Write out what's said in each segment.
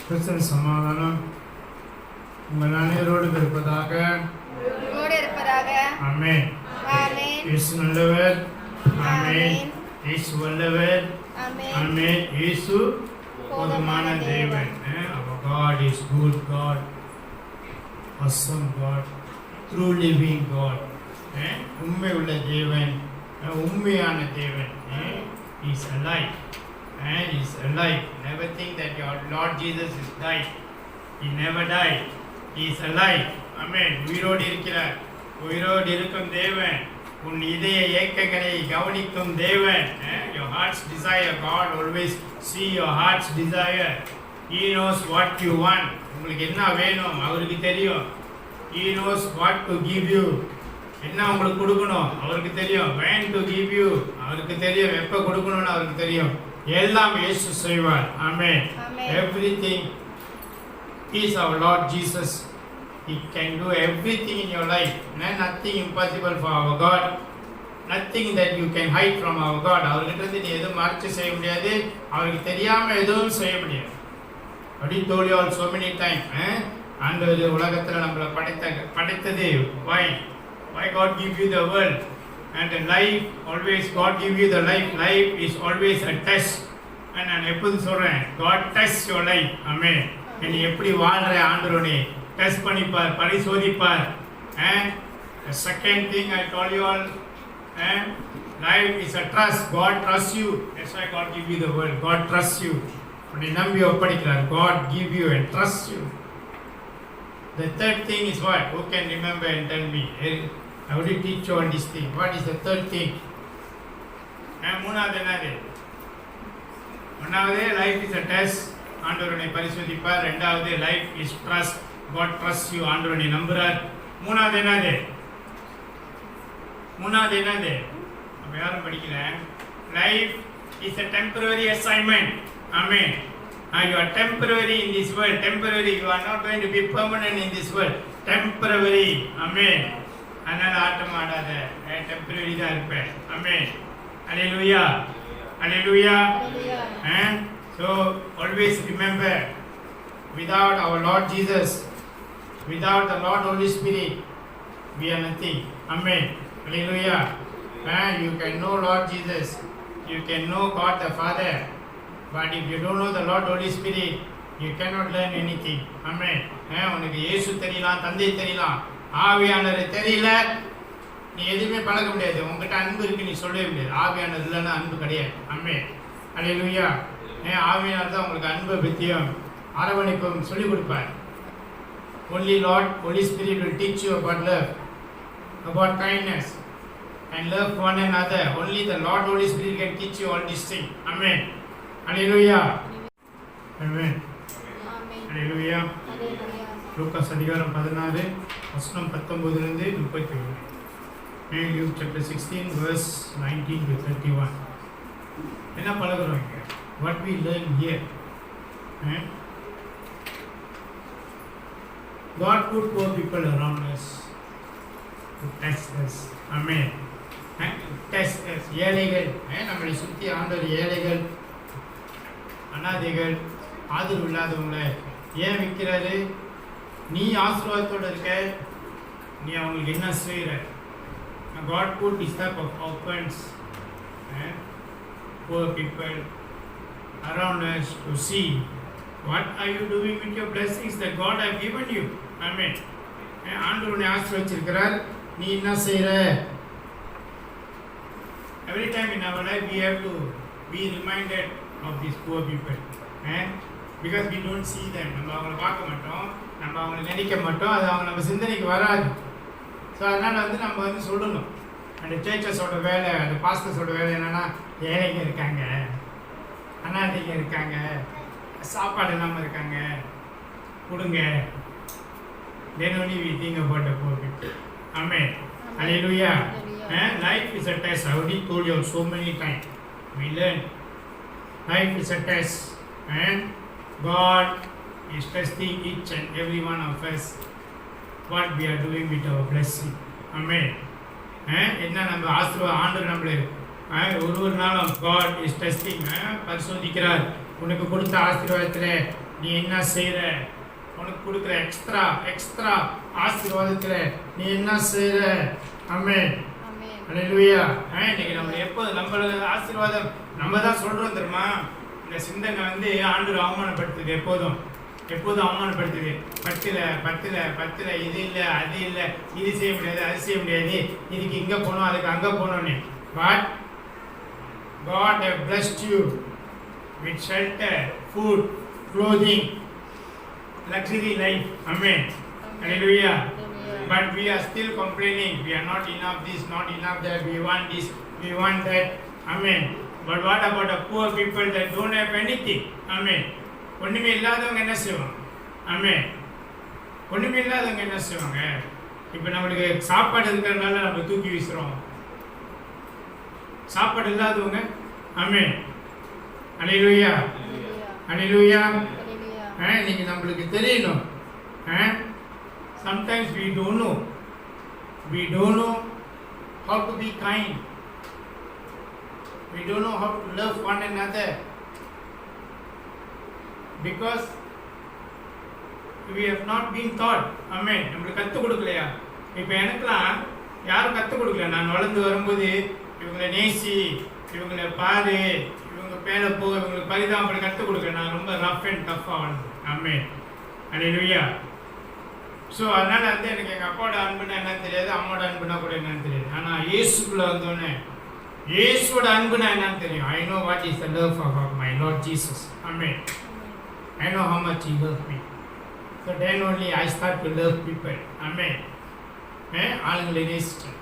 கிறிஸ்தன் சமாதானம் உங்கள் அனைவரோடு இருப்பதாக. ஆமென். இயேசு நல்லவர். ஆமென். இயேசு வல்லவர். ஆமென். இயேசு போதுமான தேவன். Our God is good God, awesome God, true living God. உண்மை உள்ள தேவன், உண்மையான தேவன். He is alive. He is alive. Never think that your Lord Jesus is died. He never died. He is alive. Amen. உயிரோடு இருக்கிறார். உயிரோடு இருக்கும் தேவன், உன் இதய ஏக்கங்களை கவனிக்கும் தேவன். Your heart's desire, God always see your heart's desire. He knows what you want. உங்களுக்கு என்ன வேணும் அவருக்கு தெரியும். He knows what to give you. என்ன உங்களுக்கு கொடுக்கணும் அவருக்கு தெரியும். when to give you அவருக்கு தெரியும். எப்போ கொடுக்கணும்னு அவருக்கு தெரியும். எல்லாம் இயேசு செய்வார். ஆமென். Everything is our Lord Jesus. He can do everything in your life. Nothing impossible for our God. Nothing that you can hide from our God. அவர்கிட்ட இருந்து நீ எதுவும் மறைச்சு செய்ய முடியாது. அவருக்கு தெரியாம எதுவும் செய்ய முடியாது. அப்படி told you all so many times. ஆண்டவர் உலகத்துல நம்மளை படைத்தது why God give you the world and the life, always God give you the life is always a test. and நான் எப்போதும் சொல்றேன், God tests your life. ஆமென். நீ எப்படி வாழ்ற ஆண்டவரே test பண்ணிப்பார், பரிசோதிப்பார். and the second thing I told you all, life is a trust. God trusts you. That's why God give you the world. God trusts you. உன்னை நம்பி ஒப்படைக்கிறார். God give you and trust you. The third thing is what? Who can remember and tell me? I will teach you on this thing. What is the third thing? மூணாவது என்னது? ஒன்றாவது life is a test. ஆண்டவர் உன்னை பரிசோதிப்பார். ரெண்டாவது life is trust. God trusts you. ஆண்டவர் உன்னை நம்புறார். மூணாவது என்னது? நம்ம யாரும் படிக்கல. Life is a temporary assignment. Amen. You are temporary in this world. Temporary. You are not going to be permanent in this world. Temporary. Amen. அதனால ஆட்டம் ஆடாத. Temporary தான் இருப்பேன். Amen. Hallelujah. Hallelujah. So always remember, without our Lord Jesus, without the Lord Holy Spirit, we are nothing. Amen. Hallelujah. You can know Lord Jesus, you can know God the Father, but if you don't know the Lord Holy Spirit, you cannot learn anything. Amen. உனக்கு இயேசு தெரியலாம், தந்தை தெரியலாம், ஆவியானவர் தெரியல, நீ எதுவுமே பழக முடியாது. உங்ககிட்ட அன்பு இருக்கு நீ சொல்லவே முடியாது. ஆவியானவர் இல்லைன்னா அன்பு கிடையாது. Amen. Hallelujah. ஆவியானவர் தான் உங்களுக்கு அன்பை பற்றியும் அரவணைப்பும் சொல்லிக் கொடுப்பார். Only Lord Holy Spirit will teach you about love, about kindness and love one another. Only the Lord Holy Spirit can teach you all these things. Amen. Hallelujah. Amen. Hallelujah. Lucas அதிகாரம் 16 வசனம் 19 இருந்து 31. Luke chapter 16 verse 19 to 31. என்ன பழகுறோம் இங்க? What we learn here? God put poor people around us to test us. Amen. Test us. ஏழைகள், நம்மளை சுற்றி ஆண்டவர் ஏழைகள், அனாதைகள், ஆதரவு இல்லாதவங்களை ஏன் விற்கிறாரு? நீ ஆசீர்வாதத்தோடு இருக்க, நீ அவங்களுக்கு என்ன செய்கிற? God put this type of orphans, poor people around us to see what are you doing with your blessings that God have given you. Amen. ஆண்டவர் உன்னை ஆசீர்வதிச்சிருக்கிறார், நீ என்ன செய்கிற? Every time in our life we have to be reminded of these poor people, because we don't see them. நம்ம அவங்களை பார்க்க மாட்டோம், நம்ம அவங்களை நினைக்க மாட்டோம், அது அவங்க நம்ம சிந்தனைக்கு வராது. ஸோ அதனால் நம்ம சொல்லணும். அந்த சர்ச்சஸோட வேலை, அந்த பாஸ்டர்ஸோட வேலை என்னென்னா, ஏழைங்க இருக்காங்க, அனாதைங்க இருக்காங்க, சாப்பாடு இல்லாமல் இருக்காங்க, கொடுங்க. Then only we think about the poor people. Amen. Hallelujah. Life is a test. I already told you so many times. We learn. Life is a test. God is testing each and every one of us what we are doing with our blessing. Amen. என்ன நம்ம ஆண்டவர் நம்மளை ஒரு நாளும் God is testing, பரிசோதிக்கிறார். உனக்கு கொடுத்த ஆசீர்வாதத்தில் நீ என்ன செய்கிற, உனக்கு கொடுக்குற எக்ஸ்ட்ரா எக்ஸ்ட்ரா ஆசீர்வாதத்தில் நீ என்ன செய்கிற. ஆமென். அல்லேலூயா. இன்னைக்கு நம்ம எப்போது நம்மளோட ஆசீர்வாதம் நம்ம தான் சொல்கிறோம் தெரியுமா. இந்த சிந்தனை வந்து ஆண்டவர் அவமானப்படுத்துது, எப்போதும் எப்போதும் அவமானப்படுத்துது. பத்தில் இது இல்லை அது இல்லை, இது செய்ய முடியாது அது செய்ய முடியாது, இதுக்கு இங்கே போகணும் அதுக்கு அங்கே போகணும்னு. But God have blessed you with shelter, food, clothing, luxury life. Amen. Hallelujah. But we are still complaining. We are not enough this, not enough that. We want this, we want that. Amen. But what about the poor people that don't have anything? Amen. ஒன்றுமே இல்லாதவங்க என்ன செய்வாங்க? ஆமென். ஒன்றுமே இல்லாதவங்க என்ன செய்வாங்க? இப்போ நம்மளுக்கு சாப்பாடு இருக்கிறதுனால நம்ம தூக்கி வீசுகிறோம். சாப்பாடு இல்லாதவங்க. ஆமென். அல்லேலூயா. அல்லேலூயா. இன்னைக்கு நம்மளுக்கு தெரியணும். Sometimes we don't know how to be kind. We don't know how to love one another. Because we have not been taught. Amen. நம்மளுக்கு கற்றுக் கொடுக்கலையா? இப்போ எனக்குலாம் யாரும் கற்றுக் கொடுக்கல. நான் வளர்ந்து வரும்போது இவங்களை நேசி, இவங்களை பாரு, இவங்க பேரை போ, இவங்களுக்கு பரிதாபப்படி கற்றுக் கொடுக்கல. நான் ரொம்ப ரஃப் அண்ட் டஃப்பாக வளர்ந்தேன். ஆமென். அல்லேலூயா. ஸோ அதனால் வந்து எனக்கு எங்கள் அப்பாவோட அன்புனா என்னன்னு தெரியாது, அம்மாவோட அன்புனா கூட என்னன்னு தெரியாது. ஆனால் இயேசுக்குள்ளே வந்தோடனே இயேசுவோட அன்புனா என்னன்னு தெரியும். I know what is the love of my Lord Jesus. Amen. I know how much He loves me. So then only I start to love people. Amen. ஆளுங்களை நேசிச்சேன்.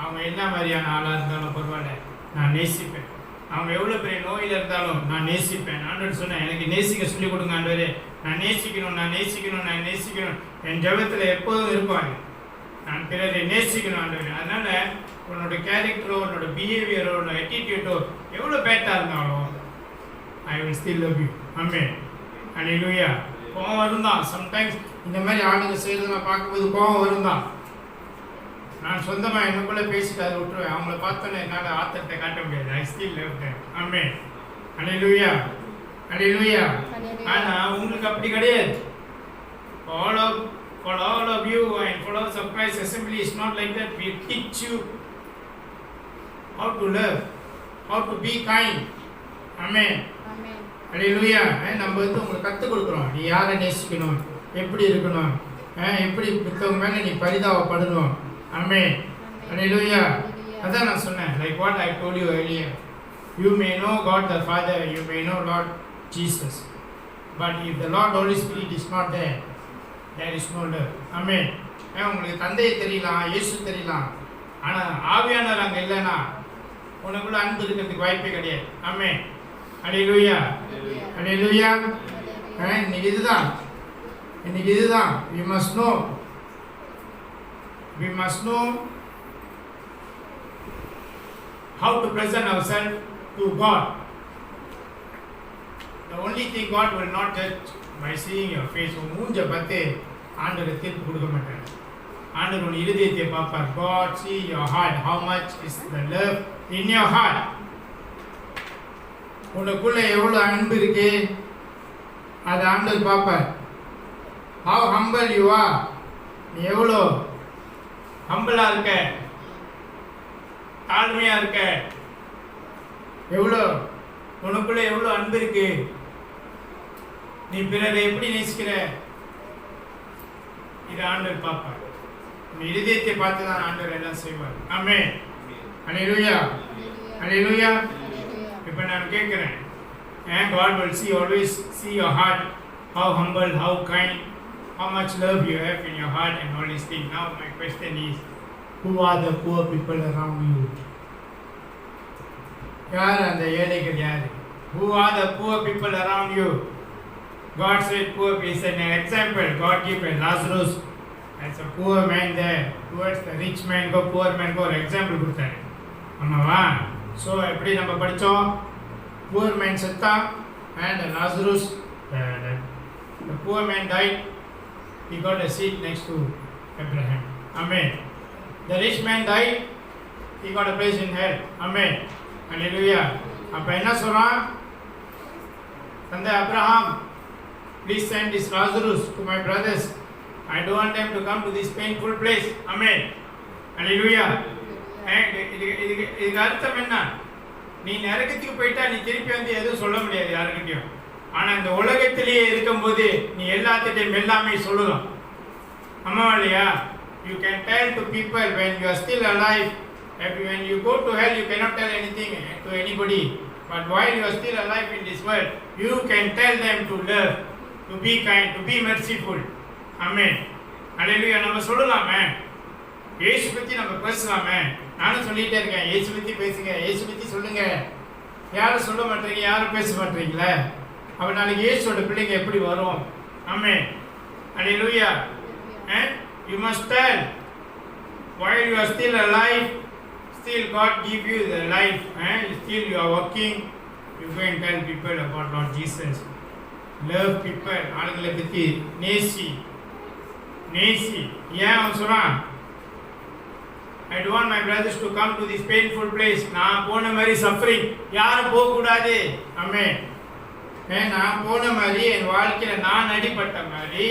அவங்க என்ன மாதிரியான ஆளாக இருந்தாலும் பரவாயில்ல, நான் நேசிப்பேன். அவங்க எவ்வளோ பெரிய நோயில் இருந்தாலும் நான் நேசிப்பேன். ஆண்டவர் சொன்னேன், எனக்கு நேசிக்க சொல்லிக் கொடுங்க ஆண்டவரே. நான் நேசிக்கணும், நான் நேசிக்கணும், நான் நேசிக்கணும். என் ஜெபத்தில் எப்போதும் இருப்பாங்க. நான் பிறரை நேசிக்கணும் ஆண்டவரே. அதனால் உன்னோட கேரக்டரோ, உன்னோட பிஹேவியரோ, உன்னோட ஆட்டிடியூடோ எவ்வளோ பேட்டாக இருந்தாலும் I will still love you. Amen. Hallelujah. கோவம் வரும் தான். சம்டைம்ஸ் இந்த மாதிரி ஆளுங்க செய்கிறத நான் பார்க்கும்போது கோவம் வரும் தான். நான் சொந்தமாக எனக்குள்ளே பேசிட்டு அதை விட்டுருவேன். அவங்கள பார்த்தோன்னே என்னால் ஆத்திரத்தை காட்ட முடியாது. I still love them. Amen. Hallelujah. Hallelujah. ஆனால் உங்களுக்கு அப்படி கிடையாது. For all of you and for all of Christ assembly is not like that. We teach you how to love, how to be kind. Amen. Amen. அல்லேலூயா. நம்ம வந்து உங்களுக்கு கற்றுக் கொடுக்குறோம். நீ யாரை நேசிக்கணும், எப்படி இருக்கணும், எப்படி மித்தவங்க மேலே நீ பரிதாபப்படணும். Amen. Hallelujah. அதான் நான் சொன்னேன். Like what I told you earlier. You may know God the Father, you may know Lord Jesus. But if the Lord Holy Spirit is not there, there is no love. Amen. உங்களுக்கு தந்தையை தெரியலாம், இயேசு தெரியலாம். ஆனால் ஆவியானவர் அங்கே இல்லைன்னா உனக்குள்ள அன்பு இருக்கிறதுக்கு வாய்ப்பே கிடையாது. ஆமென். அல்லேலூயா. அல்லேலூயா. இன்னைக்கு இதுதான் we must know how to present ourselves to God. The only thing God will not judge by seeing your face. மூஞ்ச பார்த்து ஆண்டவர் தீர்ப்பு கொடுக்க மாட்டார். ஆண்டவர் உன் இருதயத்தை பார்ப்பார். God see your heart. How much is the love in your heart? உனக்குள்ள எவ்வளோ அன்பு இருக்கு அது ஆண்டவர் பார்ப்பார். How humble you are. நீ எவ்வளோ ஹம்பிளாக இருக்க, தாழ்மையாக இருக்க, எவ்வளோ உனக்குள்ள எவ்வளோ அன்பு இருக்கு, நீ பிறரை எப்படி நேசிக்கிற, இது ஆண்டவர் பார்ப்பார். உன் இருதயத்தை பார்த்து தான் ஆண்டவர் எல்லாம் செய்வார். ஆமென். அல்லேலூயா. அல்லேலூயா. இப்போ நான் கேட்குறேன், God will always see your heart, how humble, how kind, how much love you have in your heart and all these things. Now my question is, who are the poor people around you? யார் அந்த ஏழைகள் யார்? Who are the poor people around you? God said poor is an example. God gave Lazarus as a poor man there. Towards the rich man go, poor man go. Example கொடுத்தாரு. ஆமாவா? So எப்படி நம்ம படித்தோம்? Poor man செத்தான் and Lazarus, the poor man died. He got a seat next to Abraham. Amen. The rich man died. He got a place in hell. Amen. Hallelujah. அப்போ என்ன சொல்கிறான்? தந்தை Abraham Please send this Lazarus to my brothers. I don't want them to come to this painful place. Amen. Hallelujah. இதுக்கு அர்த்தம் என்ன? நீ நரகத்துக்கு போயிட்டா நீ திருப்பி வந்து எதுவும் சொல்ல முடியாது யாருக்கிட்டையும். ஆனா இந்த உலகத்திலேயே இருக்கும்போது நீ எல்லாத்திட்டையும் எல்லாமே சொல்லலாம். ஆமா இல்லையா? You can tell to people when you are still alive. When you go to hell, you cannot tell anything to anybody. But while you are still alive in this world, you can tell them to love, to be kind, to be merciful. Amen. Hallelujah. நம்ம சொல்லலாமே, இயேசு பத்தி நம்ம பேசலாமே. நானும் சொல்லிட்டே இருக்கேன், இயேசு பத்தி பேசுங்க, இயேசு பத்தி சொல்லுங்க. யாரும் சொல்ல மாட்டீங்க, யாரும் பேச மாட்டீங்களே. அப்ப நாளைக்கு இயேசுவோட பிள்ளைங்க எப்படி வரும்? ஆமென். Hallelujah. You must tell while you are still alive, still God give you the life, still you are working, you go and tell people about Lord Jesus. Love people. ஆளுங்களை பத்தி நேசி. ஏன் அவன் சொன்னான்? I don't want my brothers to come to this painful place. நான் போன மாதிரி suffering யாரும் போக கூடாது. ஆமென். நான் போன மாதிரி என் வாழ்க்கையில நான் அடிபட்ட மாதிரி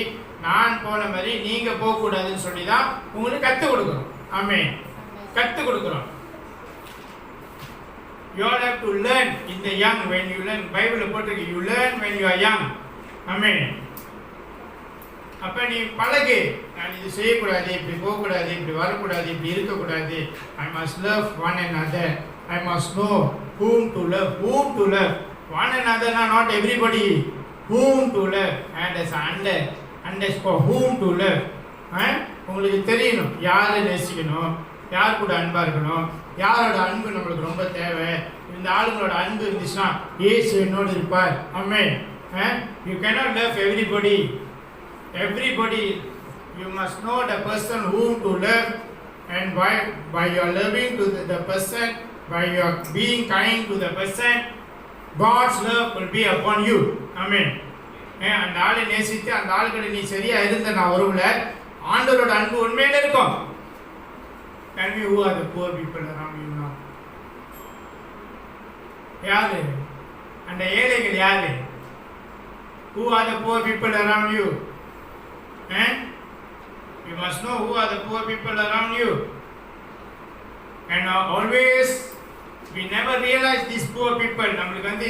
நான் போன மாதிரி நீங்க போக கூடாதுன்னு சொல்லி தான் உங்களுக்கு கத்து கொடுக்கிறோம். ஆமென். கத்து கொடுக்கிறோம். You all have to learn in the young. When you learn, Bible போட்டிருக்கு, you learn when you are young. ஆமென். அப்ப நீ பழகு, நான் இது செய்யக்கூடாது, இப்படி போகக்கூடாது, இப்படி வரக்கூடாது, இப்படி இருக்கக்கூடாது. I must love one another. I must know whom to love. One another, not everybody. Whom to love. And as underscore whom to love. உங்களுக்கு தெரியணும் யாரை நேசிக்கணும், யார் கூட அன்பா இருக்கணும், யாரோட அன்பு நம்மளுக்கு ரொம்ப தேவை. இந்த ஆளுங்களோட அன்பு இருந்துச்சுன்னா இயேசு என்னோடு இருப்பார். ஆமென். You cannot love everybody. You must know the person whom to love, and by your loving to the person, by your being kind to the person, God's love will be upon you. Amen. அந்த ஆளை நேசித்து அந்த ஆளுகளை நீ சரியா இருந்த நான் ஒருவல ஆண்டவரோட அன்பு உண்மையில இருக்கும். Tell me who are the poor people around you now? யாரு அந்த ஏழைகள்? யாரு? Who are the poor people around you? You must know who are the poor people around you. And always we never realize these poor people. நமக்கு வந்து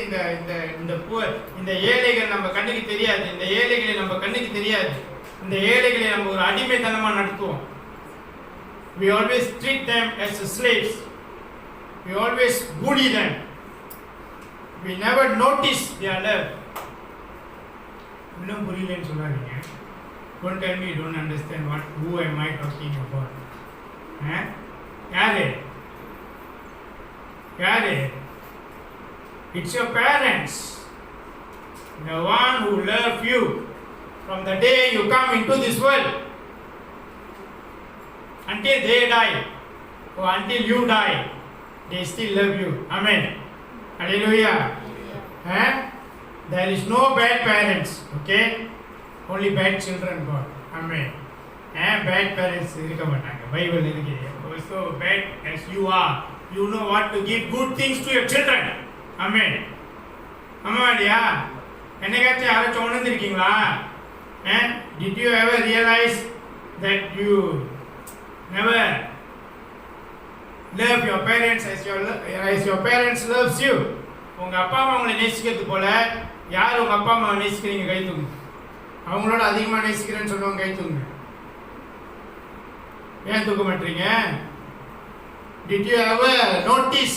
இந்த poor, இந்த ஏழைகள் நம்ம கண்ணுக்கு தெரியாது. இந்த ஏழைகளை நம்ம கண்ணுக்கு தெரியாது. இந்த ஏழைகளை நம்ம ஒரு அடிமைத்தனமா நடத்துவோம். We always treat them as slaves. We always bully them. We never notice their love. இன்னும் புரியலன்னு சொல்லாதீங்க. Don't tell me you don't understand who am I talking about. யாரு? It's your parents. The one who love you from the day you come into this world until they die or until you die, they still love you. Amen. Hallelujah. There is no bad parents, okay? Only bad children God. Amen. Bad parents இருக்க மாட்டாங்க. Bible இருக்கு. So bad as you are, you know what to give good things to your children. Amen. ஆமா இல்லையா? என்னைக்காச்சும் யாராச்சும் உணர்ந்திருக்கீங்களா? Did you ever realize that you never love your parents as your parents loves you? உங்க அப்பா அம்மா உங்களை நேசிக்கிறது போல யார் உங்க அப்பா அம்மா நேசிக்கிறீங்க? கை தூங்க. அவங்களோட அதிகமா நேசிக்கிறேன்னு சொல்லுவாங்க. கை தூங்க. ஏன் தூக்க மாட்டீங்க? Did you ever notice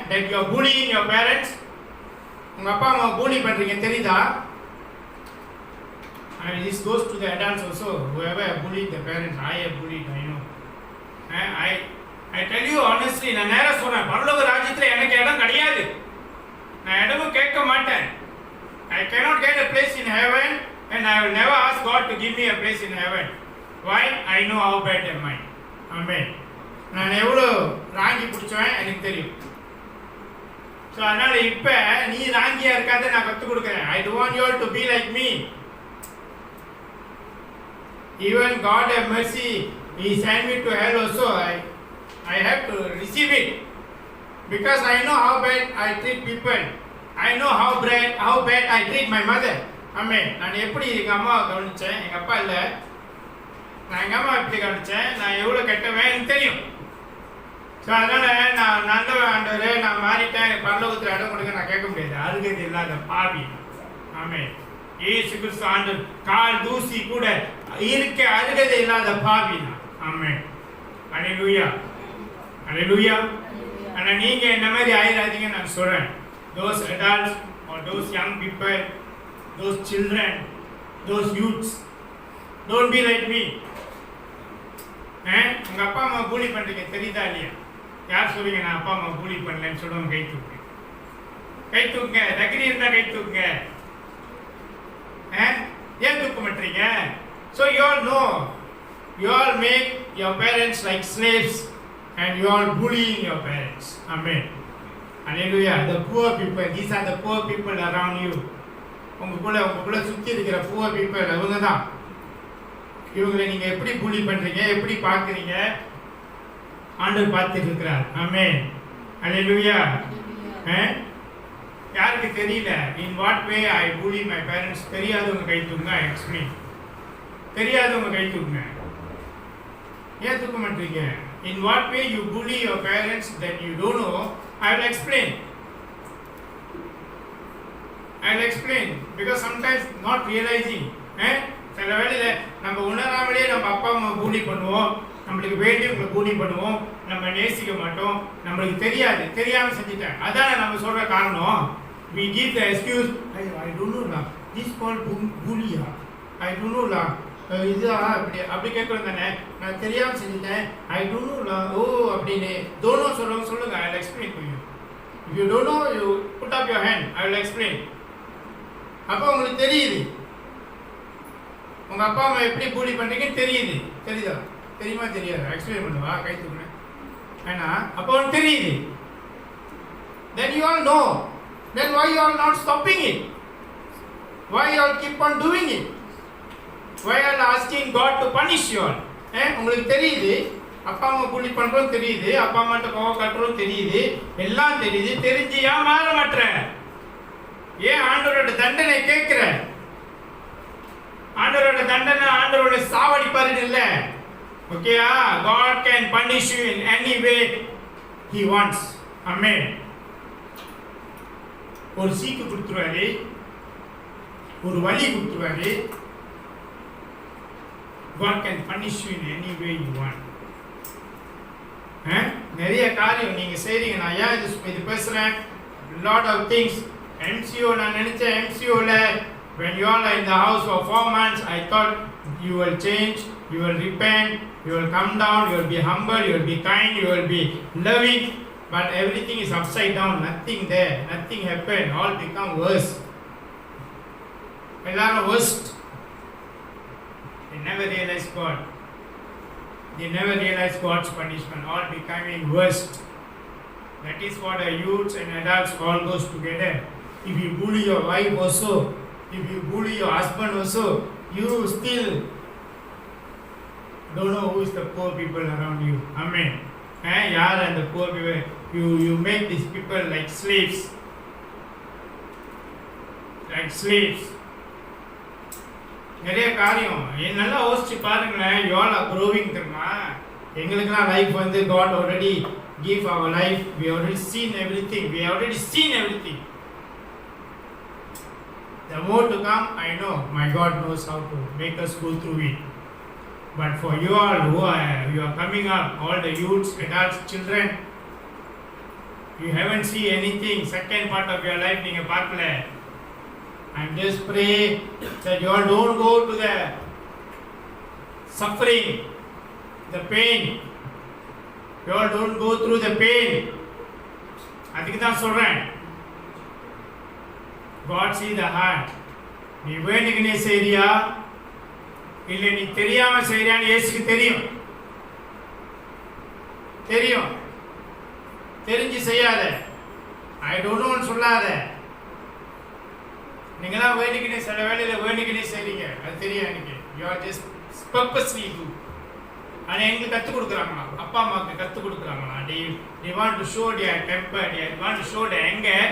that you are bullying your parents? உங்க அப்பா அம்மா bully பண்றீங்க தெரியுதா? And this goes to the adults also. Whoever bullied the parents, I have bullied, I know. I tell you honestly, நான் நேரா சொன்னேன், பரலோக ராஜ்யத்துல எனக்கு இடம் கிடையாது. நான் இடமும் கேட்க மாட்டேன். I cannot get a place in heaven, and I will never ask God to give me a place in heaven. Why? I know how bad am I. Amen. நான் எவ்வளோ ராங்கி பிடிச்சவன் எனக்கு தெரியும். ஸோ அதனால இப்போ நீ ராங்கியா இருக்காத நான் கற்றுக் கொடுக்குறேன். I don't want you all to be like me. Even God have mercy. He sent me to hell also. I have to receive it because I know how bad I treat people. I know how bad I treat my mother. ஆமே. நான் எப்படி எங்கள் அம்மாவை கவனித்தேன், எங்கள் அப்பா இல்லை, நான் எங்கள் அம்மா எப்படி கவனித்தேன், நான் எவ்வளோ கெட்டவன் எனக்கு தெரியும். ஸோ அதனால் நான் நல்லவன் ஆண்டவரே, நான் மாறிட்டேன், பரலோகத்தில் இடம் கொடுக்க நான் கேட்க முடியாது. அருகது இல்லாத பாவி. ஆமே. இயேசு கிறிஸ்து ஆண்டவர் கால் தூசி கூட இருக்க அருகதை இல்லாத பாவி நான். ஆமே. அல்லேலூயா, அல்லேலூயா. ஆனால் நீங்கள் என்ன மாதிரி ஆயிடாதீங்க நான் சொல்கிறேன். Those adults or those young people, those children, those youths, don't be like me. உங்கள் அப்பா அம்மா பூலி பண்ணுறீங்க தெரியுதா இல்லையா? யார் சொல்லுங்க நான் அப்பா அம்மா பூலி பண்ணலன்னு சொல்லுவாங்க? கை தூக்குங்க, கை தூக்குங்க. தகுதி இருந்தால் கை தூக்குங்க. ஏன் தூக்க மாட்டீங்க? So you all know, you all make your parents like slaves and you all bullying your parents. Amen. Hallelujah. The poor people, these are the poor people around you. உங்களுக்குள்ள சுற்றி இருக்கிற poor people அவங்க தான். இவங்களை நீங்க எப்படி bully பண்றீங்க, எப்படி பார்க்குறீங்க, ஆண்டவர் பார்த்துட்டு இருக்கிறார். ஆமென். Hallelujah. யாருக்கு தெரியல in what way I bully my parents? தெரியாதவங்க கை தூக்குங்க. I explain. தெரியாதவங்க கை தூக்குங்க. ஏன் தூக்க மாட்டீங்க? In what way you bully your parents that you don't know? I will explain. I will explain because sometimes not realizing. சில வேளையில் நம்ம உணராமலே நம்ம அப்பா அம்மா பூலி பண்ணுவோம், நம்மளுக்கு வேண்டியவங்களை பூலி பண்ணுவோம், நம்ம நேசிக்க மாட்டோம், நம்மளுக்கு தெரியாது, தெரியாமல் செஞ்சுட்டேன். அதான் நம்ம சொல்கிற காரணம். We give the excuse, I don't know lah, this called bully. I don't know lah. இதா அப்படி கேட்குறோம் தானே, நான் தெரியாமல் செஞ்சுட்டேன், I don't know lah. ஓ அப்படின்னு don't know சொல்லுங்க. I will explain to you. If you don't know, you put up your hand. I will explain. அப்போ உங்களுக்கு தெரியுது உங்கள் அப்பா அம்மா எப்படி பூலி பண்ணுறீங்கன்னு தெரியுது. தெரியுதா? தெரியுமா தெரியாது? எக்ஸ்பிளைன் பண்ணுவா, கை தூக்குறேன். ஏன்னா அப்போ ஒன்று தெரியுது. Then you all know. Then why you all not stopping it? Why you all keep on doing it? Why you all asking God to punish you all? உங்களுக்கு தெரியுது அப்பா அம்மா பூலி பண்ணுறோம் தெரியுது, அப்பா அம்மாட்ட கோவம் காட்டுறோம் தெரியுது, எல்லாம் தெரியுது. தெரிஞ்சு ஏன் மாற மாட்டேற? ஏன் ஆண்டவரோட தண்டனை கேட்குற? ஆண்டவரோட தண்டனை ஆண்டவரோட சாவடிப்பாருன்னு இல்லை. ஓகேயா? God can punish you in any way he wants. Amen. ஒரு சீக்கு கொடுத்துருவாரு, ஒரு வலி கொடுத்துருவாரு. God can punish you in any way you want. நிறைய காரியம் நீங்க செய்றீங்க. நான் ஏன் இது பேசுறேன்? lot of things. MCO நான் நினைச்சேன் MCOல when you all are in the house for 4 months, I thought you will change, you will repent, you will come down, you will be humble, you will be kind, you will be loving, but everything is upside down. Nothing there, nothing happened, all become worse. எல்லாரும் worst. They never realize God. They never realize God's punishment, all becoming worst. That is what the youths and adults all goes together. If you bully your wife also, if you bully your husband also, you still don't know who is the poor people around you. Amen. Yaar and the poor people, you make these people like slaves. Like slaves. நிறைய காரியம் நல்லா யோசிச்சு பாருங்களேன். you all are growing தெரியுமா? எங்களுக்குலாம் life வந்து God already give our life. We already seen everything. We already seen everything. The more to come, I know my God knows how to make us go through it. But for you all who you are coming up, all the youths, adults, children, you haven't seen anything. Second part of your life நீங்க பார்க்கல. I'm just pray that you all don't go to the suffering, the pain. You all don't go through the pain. அதுக்கு தான் சொல்றேன். God see the heart. நீ வேணுங்கனே செய்றியா இல்லை நீ தெரியாம செய்றியான்னு இயேசுக்கு தெரியும். தெரியும். தெரிஞ்சு செய்யாத. I don't know ன்னு சொல்லாத. நீங்களாம் வேணுங்கனே சில வேளையில வேணுங்கனே செய்றீங்க. அது தெரியும் எனக்கு. You are just purposely do. ஆனால் எங்களுக்கு கற்றுக் கொடுக்குறாங்களா? அப்பா அம்மாவுக்கு கற்றுக் கொடுக்குறாங்களா? They want to show their temper, they want to show their anger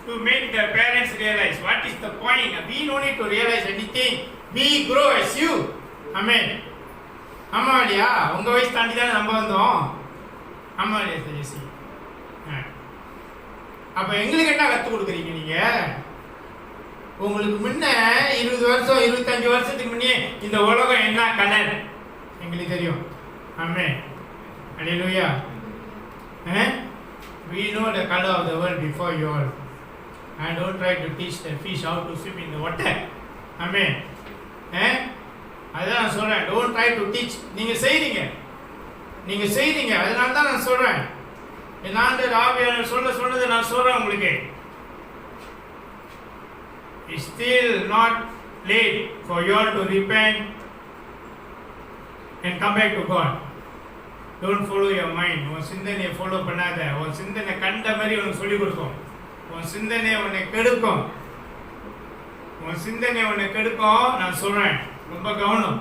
to to make the parents realize what is the point. We don't need to realize anything. We grow as you. Amen. ஆமா இல்லையா? உங்க வயசு தாண்டி தானே நம்ம வந்தோம். ஆமா இல்லையா ஜெசி? அப்ப எங்களுக்கு என்ன கற்றுக் கொடுக்குறீங்க நீங்க? உங்களுக்கு முன்ன 20 வருஷம் 25 வருஷத்துக்கு முன்னே இந்த உலகம் என்ன கலர் எங்களுக்கு தெரியும். ஆமென். ஹalleluya. We know the color of the world before you all. I don't try to teach the fish how to swim in the water. Amen. அதான் நான் சொல்றேன், don't try to teach. நீங்க செய்றீங்க அதனால தான் நான் சொல்றேன். நான் ஆவியானவர் சொன்னதை நான் சொல்றேன் உங்களுக்கு. It's still not late for you all to repent and come back to God. Don't follow your mind. உன் சிந்தனையை ஃபாலோ பண்ணாத. உன் சிந்தனை கண்ட மாதிரி உனக்கு சொல்லிக் கொடுக்கும். உன் சிந்தனை உன்னை கெடுக்கும். நான் சொல்றேன், ரொம்ப கவனம்.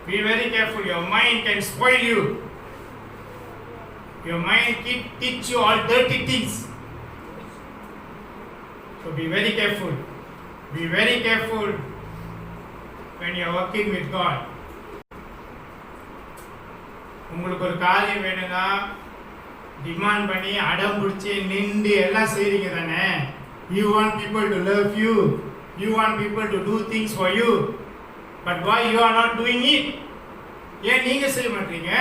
Be very careful. Your mind can spoil you. Your mind keep teach you all dirty things. So be very careful. Be very careful when you are working with God. உங்களுக்கு ஒரு காரியம் வேணும்னா டிமாண்ட் பண்ணி அடம் பிடிச்சி நின்று எல்லாம் செய்றீங்க தானே. You want people to love you. You want people to do things for you. But why you are not doing it? ஏன் நீங்க செய்ய மாட்டீங்க?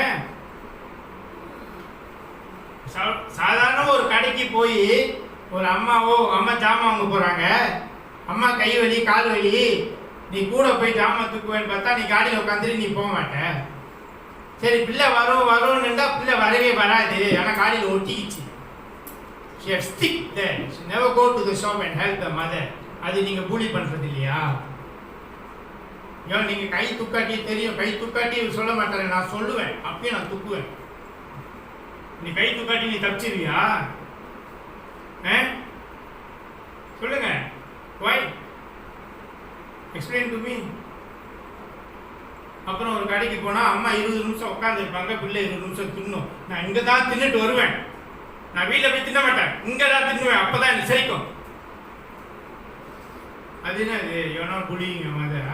சாதாரண ஒரு கடைக்கு போய் ஒரு அம்மா ஜாமான் வாங்க போறாங்க. அம்மா கை வலி கால் வலி, நீ கூட போய் ஜாமான் தூக்குவேன்னு பார்த்தா நீ காடியில் உட்காந்துட்டு நீ போக மாட்ட. சரி பிள்ளை வரும்னுட்டா பிள்ளை வரவே வராது. ஆனால் காடியில் ஒட்டிக்கிச்சு. She had stick there. She never go to the shop and help the mother. அது நீங்க பூலி பண்றது இல்லையா? ஏன் நீங்க கை துக்காட்டி தெரியும், கை துக்காட்டி சொல்ல மாட்டாரு, நான் சொல்லுவேன், அப்பயே நான் துக்குவேன். நீ கை துக்காட்டி நீ தப்பிச்சிருவியா? சொல்லுங்க. Why? Explain to me. அப்புறம் ஒரு கடைக்கு போனா அம்மா 20 நிமிஷம் உட்கார்ந்து இருப்பாங்க, பிள்ளை 20 நிமிஷம் தின்னும். நான் இங்க தான் தின்னுட்டு வருவேன். நான் வீட்டில் போய் தின்ன மாட்டேன், இங்க தான் தின்னுவேன். அப்பதான் எனக்கு சரிக்கும். அது என்ன? you're not bullying your mother.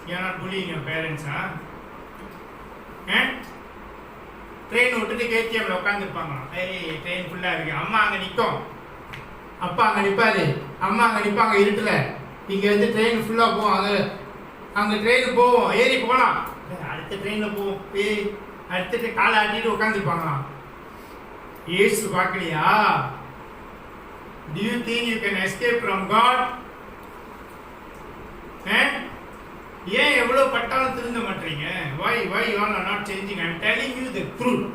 You're not bullying your parents. Train விட்டுட்டு கேடிஎம்ல உட்காந்துருப்பாங்க. ட்ரெயின் ஃபுல்லா இருக்கு. அம்மா அங்க நிற்கும், அப்பா அங்க நிற்பாரு, அம்மா அங்க நிற்பாங்க இருட்டுல. இங்க வந்து ட்ரெயின் ஃபுல்லா போவோம். அங்க ட்ரெயின் போவோம், ஏறி போகலாம், அடுத்த ட்ரெயின்ல போவோம். அடுத்த காலை ஆட்டிட்டு உட்காந்துருப்பாங்களாம். இயேசு பார்க்கலையா? Do you think you can escape from God? ஏன் எவ்வளவு பட்டாலும் திருந்த மாட்டீங்க? why you all are not changing? I'm telling you the truth.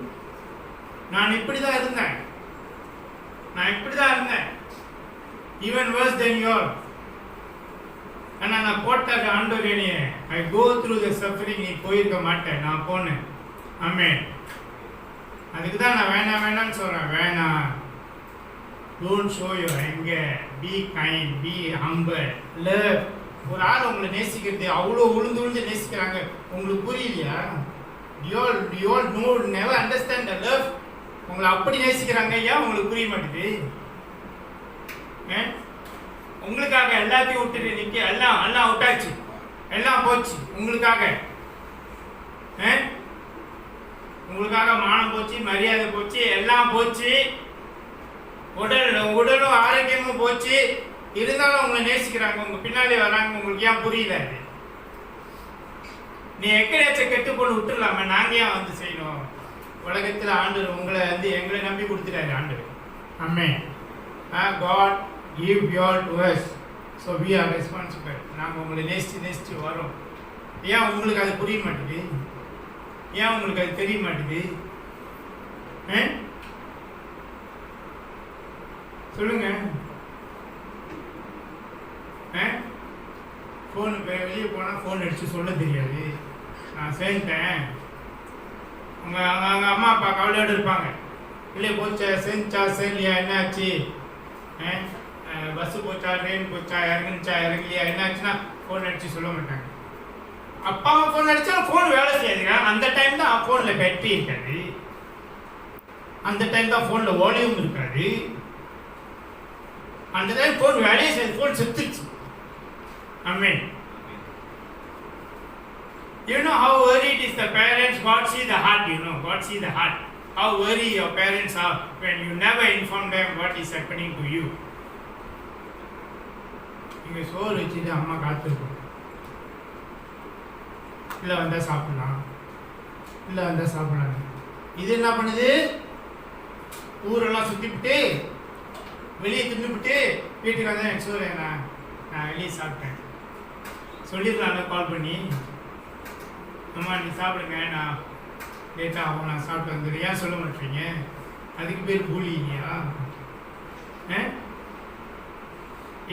நான் இப்படிதான் இருந்தேன். even worse than you all. ஆனா நான் போட்ட ஆண்டவரே, I go through the suffering. நீ போயிருக்க மாட்டேன், நான் போனேன். ஆமென். அதுக்கு தான் நான் வேணாம்னு சொல்றேன். வேணாம். Don't show your anger. Be kind. Be humble. Love. ஒரு ஆள் உங்களை நேசிக்கிறது அவ்வளோ உளுந்து நேசிக்கிறாங்க, உங்களுக்கு புரியலையா? You all never understand the love. உங்களை அப்படி நேசிக்கிறாங்க. ஏன் உங்களுக்கு புரிய மாட்டேது? உங்களுக்காக எல்லாத்தையும் விட்டுட்டு நிற்க, எல்லாம் விட்டாச்சு, எல்லாம் போச்சு. உங்களுக்காக மானம் போச்சு, மரியாதை போச்சு, எல்லாம் போச்சு, உடலும் ஆரோக்கியமும் போச்சு. இருந்தாலும் உங்களை நேசிக்கிறாங்க, உங்க பின்னாலே வராங்க. உங்களுக்கு ஏன் புரியல? நீ எக்கடாச்சும் கெட்டு போட்டு விட்டுடலாம, நாங்க ஏன் வந்து செய்யணும்? உலகத்தில் ஆண்டவர் உங்களை வந்து எங்களை நம்பி கொடுத்துட்டாரு ஆண்டவர். ஆமென். God give you all to us, so we are responsible. நாங்க உங்களை நேசிச்சு வரோம். ஏன் உங்களுக்கு அது புரிய மாட்டேங்குது? ஏன் உங்களுக்கு அது தெரிய மாட்டேங்குது? சொல்லுங்க. ஃபோனு வெளியே போனால் ஃபோன் அடித்து சொல்ல தெரியாது, நான் சேர்ந்துட்டேன். அவங்க அம்மா அப்பா கவலையோடு இருப்பாங்க. இல்லை போச்சா, செஞ்சா சரியா, என்னாச்சு, பஸ்ஸு போச்சா, ட்ரெயின் போச்சா, இறங்கலையா, என்னாச்சுன்னா ஃபோன் அடித்து சொல்ல மாட்டாங்க. அப்பாவை ஃபோன் அடித்தா ஃபோன் வேலை செய்யாதுங்க. அந்த டைம் தான் ஃபோனில் பேட்டரி இருக்காது, அந்த டைம் தான் ஃபோனில் வால்யூம் இருக்காது. அந்த டைம் ஃபோன் வேலையே செய்யுது, phone செத்துச்சு. Amen. You know how worried is the parents? God see the heart, you know. God see the heart. How worried your parents are when you never inform them what is happening to you. இங்கே சோறு வச்சுட்டு அம்மா காத்திருக்கும். இல்லை வந்தால் சாப்பிடலாம், இல்லை வந்தால் சாப்பிடலாம். இது என்ன பண்ணுது? ஊரெல்லாம் சுற்றிவிட்டு வெளியே தின்னுபிட்டு வீட்டுக்கு வந்தால் எனக்கு சோறு நான் வெளியே சாப்பிட்டேன் சொல்லிடலாம்ல கால் பண்ணி, அம்மா நீ சாப்பிடுங்க நான் லேட்டாக ஆகும் நான் சாப்பிட்டு வந்துடுறேன். ஏன் சொல்ல மாட்டீங்க? அதுக்கு பேர் கூலி இல்லையா?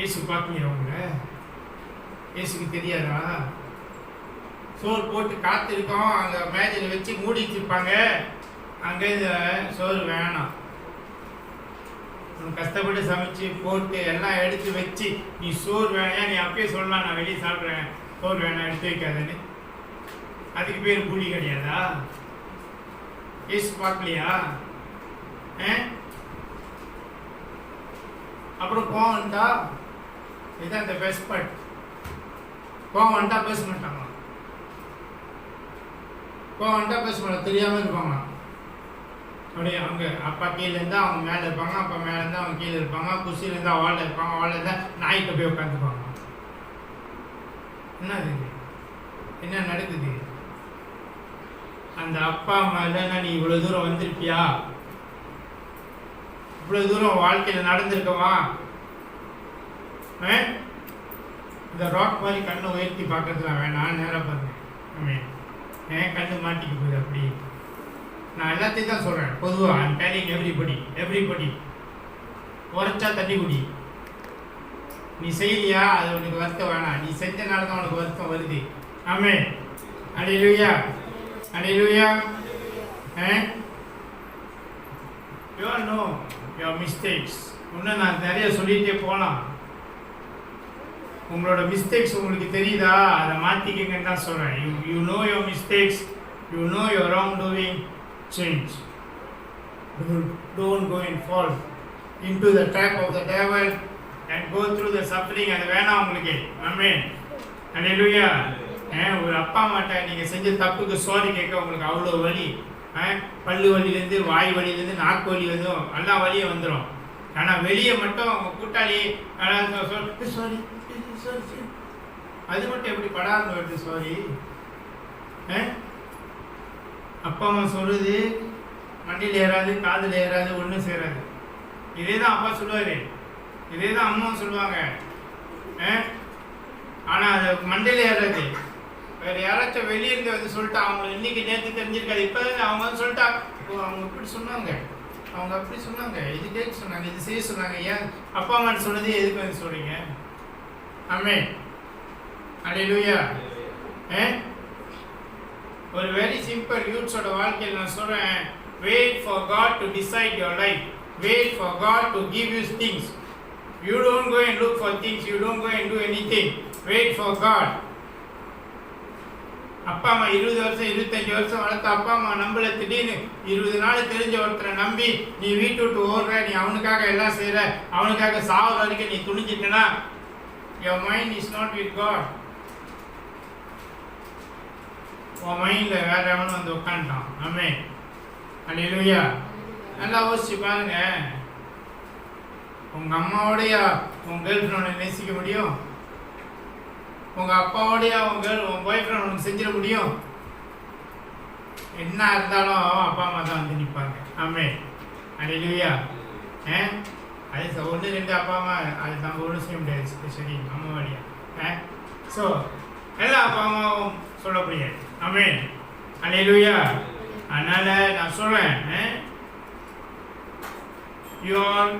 ஏசு பார்க்கலையா உங்களை? ஏசுக்கு தெரியாதா? சோறு போட்டு காத்திருக்கோம், அங்கே மேஜில் வச்சு மூடி வச்சுருப்பாங்க, அங்கே இந்த சோறு வேணாம், கஷ்டப்பட்டு சமைச்சு போட்டு எல்லாம் எடுத்து வச்சு நீ சோறு வேணாம், நீ அப்பயே சொல்லலாம் நான் வெளியே சாப்பிட்றேன், சோறு வேணாம் எடுத்து வைக்காதுன்னு. அதுக்கு பேர் கூலி கிடையாதா? ஏசு பார்க்கலையா? அப்புறம் கோவம் வந்துட்டா, இதுதான் இந்த பெஸ்ட் பார்ட். கோவம் வந்துட்டா பேச மாட்டாங்க, கோவம் வந்துட்டா பேச மாட்டாங்க, தெரியாமல் இருப்பாங்க. அப்படியே அவங்க அப்பா கீழே இருந்தால் அவங்க மேலே இருப்பாங்க, அப்பா மேலே இருந்தால் அவங்க கீழே இருப்பாங்க, குசியில் இருந்தால் வாழை இருப்பாங்க, வாழை இருந்தால் நாய்கிட்ட போய் உட்காந்துப்பாங்க. என்னது? என்ன நடக்குது? அந்த அப்பா அம்மா இல்லைன்னா நீ இவ்வளோ தூரம் வந்திருப்பியா? இவ்வளோ தூரம் வாழ்க்கையில் நடந்திருக்கவா? இந்த ராக் மாதிரி கண்ணை உயர்த்தி பார்க்கறதுலாம் வேணாம், நேராக பாருங்க. கண்ணு மாட்டிக்க போகுது. அப்படி நான் எல்லாத்தையும் தான் சொல்கிறேன் பொதுவாக. ஐம் டெல்லிங் எவ்ரிபடி உரைச்சா தண்ணி குடி. நீ செய்யலையா அது உனக்கு வருத்தம் வேணாம், நீ செஞ்சனால தான் உனக்கு வருத்தம் வருது. ஆமென். Hallelujah, hallelujah. You all know your mistakes. இன்னும் நான் நிறைய சொல்லிகிட்டே போகலாம். உங்களோட மிஸ்டேக்ஸ் உங்களுக்கு தெரியுதா? அதை மாற்றிக்கங்கன்னு தான் சொல்கிறேன். You know your mistakes, you know your wrong doing, change. Don't go and fall into the trap of the devil and go through the suffering. அது வேணாம் உங்களுக்கு. ஆமென். அல்லேலூயா. ஒரு அப்பா அம்மாட்ட நீங்கள் செஞ்ச தப்புக்கு சாரி கேட்க உங்களுக்கு அவ்வளோ வலி. பல்லு வலியிலேருந்து வாய் வலியிலேருந்து நாக்கு வலி வந்து எல்லா வலியும் வந்துடும். ஆனால் வெளியே மட்டும் அவங்க கூட்டாளி சாரி அது மட்டும் எப்படி படாமல் வருது சாரி? அப்பா அம்மா சொல்லுது மண்டியில் ஏறாது, காதில் ஏறாது, ஒன்றும் சேராது. இதே தான் அப்பா சொல்லுவார், இதே தான் அம்மா சொல்லுவாங்க. ஆனால் அது மண்டியில் ஏறாது. வேறு யாராச்சும் வெளியிருந்து வந்து சொல்லிட்டா அவங்க இன்னைக்கு நேற்று தெரிஞ்சிருக்காது, இப்போ அவங்க வந்து சொல்லிட்டா அவங்க இப்படி சொன்னாங்க, அவங்க அப்படி சொன்னாங்க, இது கேட்க சொன்னாங்க, இது செய்ய சொன்னாங்க. ஏன் அப்பா அம்மான்னு சொன்னது எதுக்கு வந்து சொல்கிறீங்க? ஆமென். அல்லேலூயா. ஒரு வெரி சிம்பிள் யூத்ஸோட வாழ்க்கையில் நான் சொல்கிறேன், wait for God to decide your life, wait for God to give you things. You don't go and look for things, you don't go and do anything, wait for God. அப்பா அம்மா 20 வருஷம் 25 வருஷம் வளர்த்த அப்பா அம்மா நம்மள திடீர்னு 20 நாள் தெரிஞ்ச ஒருத்தரை நம்பி நீ வீட்டு விட்டு ஓடுற, நீ அவனுக்காக எல்லாம் செய்கிற, அவனுக்காக சாவுற வரைக்கும் நீ துணிஞ்சிட்டனா, your mind is not with God. உன் மைண்டில் வேற எவனும் வந்து உட்காந்துட்டான். ஆமென். அல்லேலூயா. நல்லா யோசிச்சு பாருங்க. உங்கள் அம்மாவோடையா உன் கேர்ள் ஃப்ரெண்டை நேசிக்க முடியும்? உங்கள் அப்பாவோடையா உன் பாய் ஃப்ரெண்ட் உனக்கு செஞ்சிட முடியும்? என்ன இருந்தாலும் அப்பா அம்மா தான் வந்து நிற்பாங்க. ஆமென். அல்லேலூயா. அது 1-2 அப்பா அம்மா அது நம்ம ஒன்றும் செய்ய முடியாது, ஸ்பெஷலி அம்மா வழியா. ஸோ எல்லா அப்பா அம்மாவும் சொல்ல முடியாது. ஆமென். அல்லேலூயா. அதனால் நான் சொல்கிறேன், you all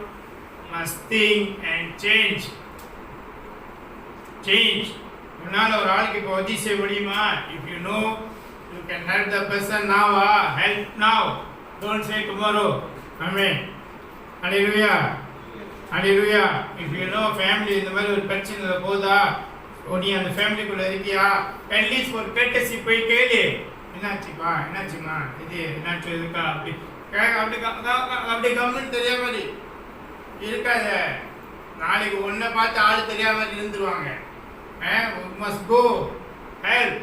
must think and change. உன்னால் ஒரு ஆளுக்கு இப்போ உதவி செய்ய முடியுமா? If you know you can help the person now, help now. Don't say tomorrow. Amen. Hallelujah. Hallelujah. If you know family இந்த மாதிரி ஒரு பிரச்சனை போதா, நீ அந்த ஃபேமிலிக்குள்ளே இருக்கியா, அட்லீஸ்ட் ஒரு கேட்டசி போய் கேளு, என்னாச்சுப்பா என்னாச்சுமா இது என்னாச்சு இருக்கா, அப்படி அப்படி கம்முன்னு தெரியாம இருக்காத. நாளைக்கு ஒன்றை பார்த்து ஆள் தெரியாமல் இருந்துருவாங்க. Must go help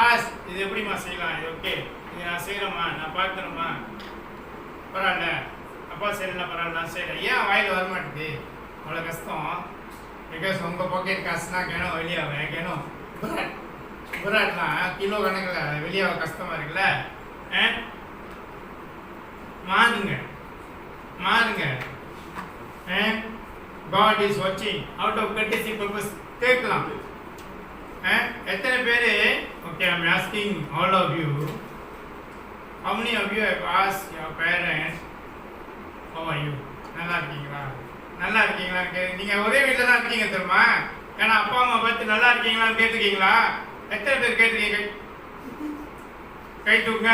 us. இது எப்படிம்மா செய்யலாம்? இது ஓகே, இது நான் செய்கிறேம்மா, நான் பார்க்குறேம்மா, பரவாயில்ல, அப்பா செய்யலாம், பரவாயில்ல, நான் செய்கிறேன். ஏன் வாயில் வரமாட்டேது? அவ்வளோ கஷ்டம். பிகாஸ் உங்கள் பாக்கெட் காசுனா கேணும் வெளியாக கேணும். புராட்லாம் கிலோ கணக்கில் வெளியாக கஷ்டமாக இருக்குல்ல. மாறுங்க மாறுங்க. God is watching. Out of courtesy purpose கேட்கலாம். எத்தனை பேர்? Okay, I'm asking all of you, how many of you have asked your parents, how are you? நல்லா இருக்கீங்களா, நல்லா இருக்கீங்களா? நீங்கள் ஒரே வீட்டில் தான் இருக்கீங்க தெரியுமா? ஏன்னா அப்பா அம்மா பார்த்து நல்லா இருக்கீங்களான்னு கேட்டிருக்கீங்களா? எத்தனை பேர் கேட்டிருக்கீங்க? கை தூங்க.